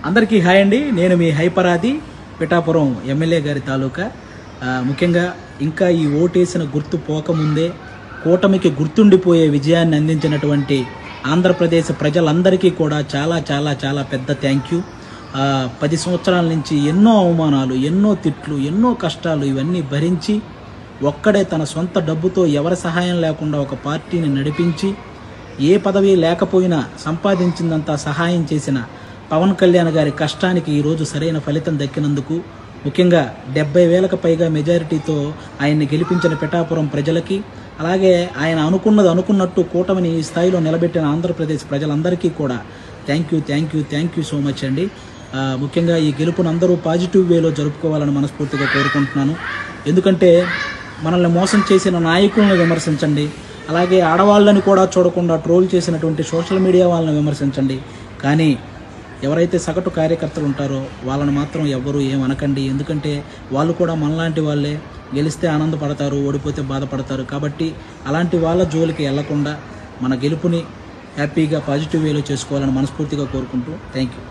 అందరికీ హాయ్ అండి. నేను మీ హైపరాది పిఠాపురం ఎమ్మెల్యే గారి తాలూకా. ముఖ్యంగా ఇంకా ఈ ఓటేసిన గుర్తు పోకముందే కూటమికి గుర్తుండిపోయే విజయాన్ని అందించినటువంటి ఆంధ్రప్రదేశ్ ప్రజలందరికీ కూడా చాలా చాలా చాలా పెద్ద థ్యాంక్ యూ. 10 సంవత్సరాల నుంచి ఎన్నో అవమానాలు, ఎన్నో తిట్లు, ఎన్నో కష్టాలు ఇవన్నీ భరించి ఒక్కడే తన సొంత డబ్బుతో ఎవరి సహాయం లేకుండా ఒక పార్టీని నడిపించి ఏ పదవి లేకపోయినా సంపాదించిందంతా సహాయం చేసిన పవన్ కళ్యాణ్ గారి కష్టానికి ఈరోజు సరైన ఫలితం దక్కినందుకు, ముఖ్యంగా 70,000కు పైగా మెజారిటీతో ఆయన్ని గెలిపించిన పిఠాపురం ప్రజలకి, అలాగే ఆయన అనుకున్నట్టు కూటమిని ఈ స్థాయిలో నిలబెట్టిన ఆంధ్రప్రదేశ్ ప్రజలందరికీ కూడా థ్యాంక్ యూ సో మచ్ అండి. ముఖ్యంగా ఈ గెలుపును అందరూ పాజిటివ్ వేలో జరుపుకోవాలని మనస్ఫూర్తిగా కోరుకుంటున్నాను. ఎందుకంటే మనల్ని మోసం చేసిన నాయకులను విమర్శించండి, అలాగే ఆడవాళ్ళని కూడా చూడకుండా ట్రోల్ చేసినటువంటి సోషల్ మీడియా వాళ్ళని విమర్శించండి, కానీ ఎవరైతే సగటు కార్యకర్తలు ఉంటారో వాళ్ళని మాత్రం ఎవ్వరూ ఏమనకండి. ఎందుకంటే వాళ్ళు కూడా మనలాంటి వాళ్ళే, గెలిస్తే ఆనందపడతారు, ఓడిపోతే బాధపడతారు. కాబట్టి అలాంటి వాళ్ళ జోలికి వెళ్లకుండా మన గెలుపుని హ్యాపీగా పాజిటివ్ వేలో చేసుకోవాలని మనస్ఫూర్తిగా కోరుకుంటూ థ్యాంక్ యూ.